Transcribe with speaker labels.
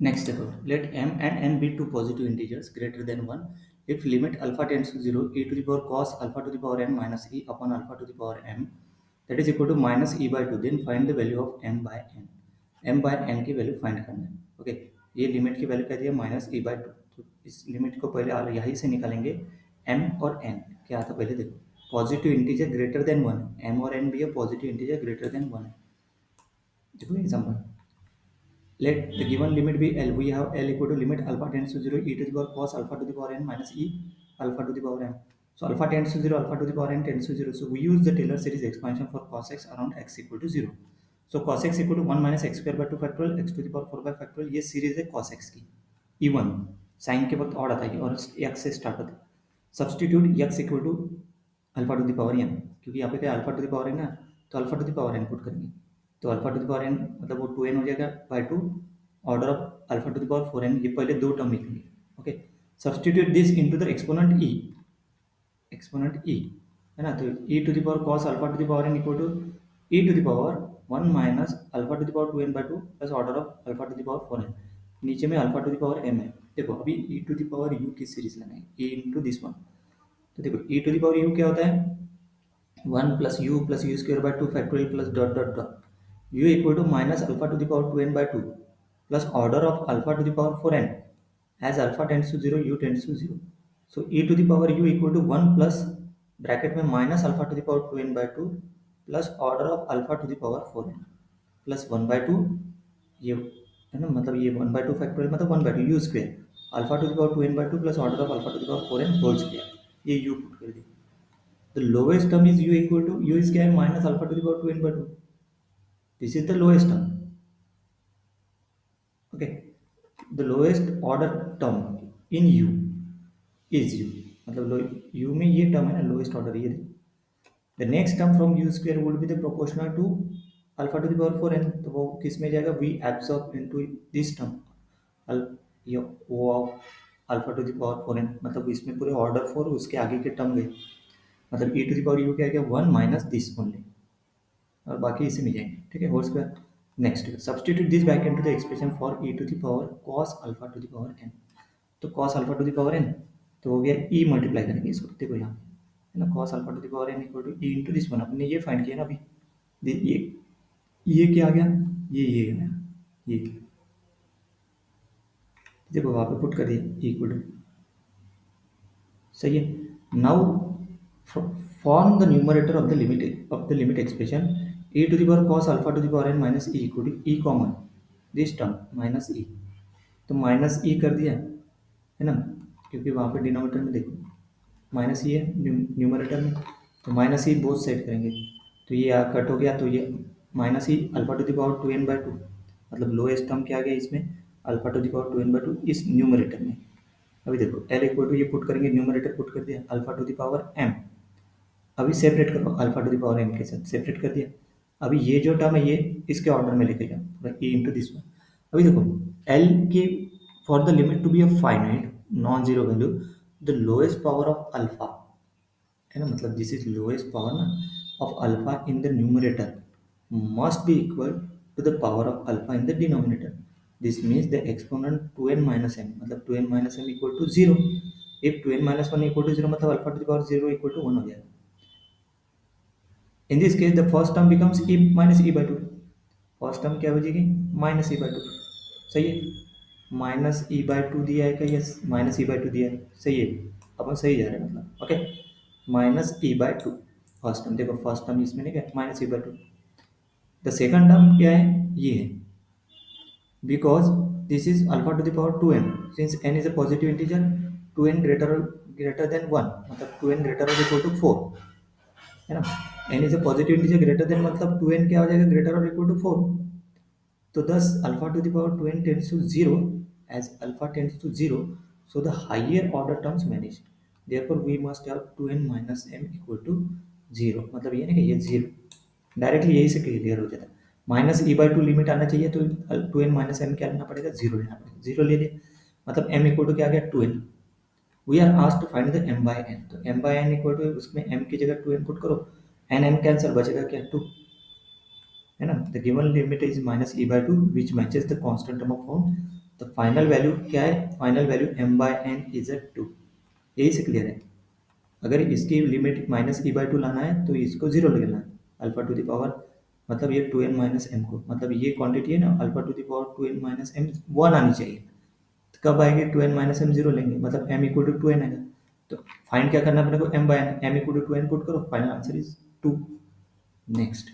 Speaker 1: Next देखो, late m and n be two positive integers greater than 1 if limit alpha tends to 0 e to the power cos alpha to the power n minus e upon alpha to the power m that is equal to minus e by 2, then find the value of m by n. m by n की value find करना है। Okay, ये limit की value क्या दी है minus e by to, तो इस limit को पहले यहीं से निकालेंगे। m और n क्या आता है पहले देखो, positive integer greater than 1, m और n भी है पॉजिटिव इंटीजर ग्रेटर देन 1 है। देखो example, let the given limit be L. We have L equal to limit alpha tends to 0 e to the power cos alpha to the power n minus e alpha to the power m. So alpha tends to 0, alpha to the power n tends to 0. So we use the Taylor series expansion for cos x around x equal to 0. So cos x equal to 1 minus x square by 2 factorial x to the power 4 by factorial, ये series है cos x की। E1 sign के वक्त odd आता है और x से start होता है। Substitute x equal to alpha to the power n, क्योंकि यहाँ पे क्या alpha to the power n ना, तो alpha to the power n put करेंगे, तो alpha to the power n मतलब वो 2n हो जाएगा by 2, order of alpha to the power 4n, ये पहले दो टर्म लिखेंगे। Okay, substitute this into the exponent e, exponent e है ना, तो e to the power cos alpha to the power n equal to e to the power 1 minus alpha to the power 2n by 2 plus order of alpha to the power 4n, नीचे में alpha to the power m है। देखो अभी e to the power u की series लेना है, e into this one, तो देखो e to the power u क्या होता है 1 plus u square by 2 factorial plus dot dot dot u equal to minus alpha to the power 2n by 2 plus order of alpha to the power 4n, as alpha tends to 0 u tends to 0, so e to the power u equal to 1 plus bracket में minus alpha to the power 2n by 2 plus order of alpha to the power 4n plus 1 by 2, ये है ना, मतलब ये 1 by 2 factorial मतलब 1 by 2 u square alpha to the power 2n by 2 plus order of alpha to the power 4n whole square, ये u put कर दिया। The lowest term is u equal to u is क्या है minus alpha to the power 2n by 2, this is the lowest term. Okay, the lowest order term in u is u, मतलब u में ये term है ना lowest order, ये the next term from u square would be the proportional to alpha to the power 4n, तो वो किस में जाएगा v absorb into this term ये o of alpha to the power 4n, मतलब इसमें पूरे ऑर्डर 4 उसके आगे के टर्म गए, मतलब e to the power u क्या गया 1 माइनस दिस ओनली, और बाकी इसी में जाएंगे। ठीक है, whole square. Next substitute this back into the expression for e to the power cos alpha to the power n, तो cos alpha to the power n तो हो गया e मल्टीप्लाई करेंगे इसको, देखो यहाँ है ना cos alpha to the power n equal to e into this one, अपने ये फाइंड किया ना अभी, ये क्या आ गया, ये है ये, देखो वहाँ पे पुट कर दिया इक्वल टू, सही है। Now form the numerator of the limit expression e to the power cos alpha to the power n minus e equal to e common this term minus e, तो minus e कर दिया है ना, क्योंकि वहाँ पे डिनोमिनेटर में देखो माइनस ई है न्यूमरेटर में, तो माइनस ई बोथ साइड करेंगे, तो ये कट हो गया, तो ये minus e alpha to the power 2n by 2, मतलब लोएस्ट टर्म क्या आ गया इसमें alpha to the power 2n by 2 इस न्यूमरेटर में। अभी देखो एल इक्वल टू ये पुट करेंगे, न्यूमरेटर पुट कर दिया alpha to the power m, अभी सेपरेट करो alpha to the power m के साथ सेपरेट कर दिया। अभी ये जो टर्म है ये इसके ऑर्डर में लेके जाओ पूरा e इंटू दिस वन। अभी देखो l की for the limit to be a finite non zero value the lowest power of alpha है ना, मतलब दिस इज लोएस्ट पावर ना of alpha in the numerator must be equal to the power of alpha in the denominator, this means the exponent 2n minus m, मतलब 2n minus m equal to 0, if 2n minus 1 equal to 0 मतलब alpha to the power 0 equal to 1 हो जाएगा। In this case the first term becomes e minus e by 2, first term क्या हो जाएगी minus e by 2, सही है। Minus e by 2 दिया है क्या, यस माइनस ई बाय 2 दिया है, सही है, अपन सही जा रहे हैं मतलब। Okay, minus e by 2 first term, देखो फर्स्ट टर्म इसमें नहीं क्या minus e by 2, the second term क्या है ये है, because this is alpha to the power 2n, since n is a positive integer 2n greater than 1, मतलब 2n greater और इक्वल टू 4 है ना, n is a positive integer greater than मतलब 2n क्या हो जाएगा ग्रेटर और इक्वल टू 4, तो thus alpha to the power 2n tends to 0, as alpha tends to 0, so the higher order terms vanish, therefore we must have 2n minus m equal to 0, मतलब ये नहीं कि ये 0 डायरेक्टली यही से clear हो जाता है। Minus e by to limit आना चाहिए तो 2n माइनस एम क्या लेना पड़ेगा 0 लेना पड़ेगा, 0 ले लिया मतलब m इक्वल टू क्या आ गया 2n। We are asked to find the m by n, तो m by n equal to उसमें m की जगह 2n पुट करो, n n कैंसिल बचेगा क्या 2 है ना, the given limit is minus e by 2 which matches the constant term of form तो फाइनल वैल्यू क्या है? Final value m by n is a 2। यही से क्लियर है। अगर इसकी limit minus e by two लाना है तो इसको जीरो लेना है। अल्फा टू द पावर मतलब ये टू एन माइनस एम को, मतलब ये क्वांटिटी है ना, alpha to the power two n minus m one आनी चाहिए। तो कब आएगी? Two n minus m zero लेंगे, मतलब m equal to two n आएगा। तो फाइंड क्या करना है अपने को? M by n, m equal to n put करो, final answer is two. Next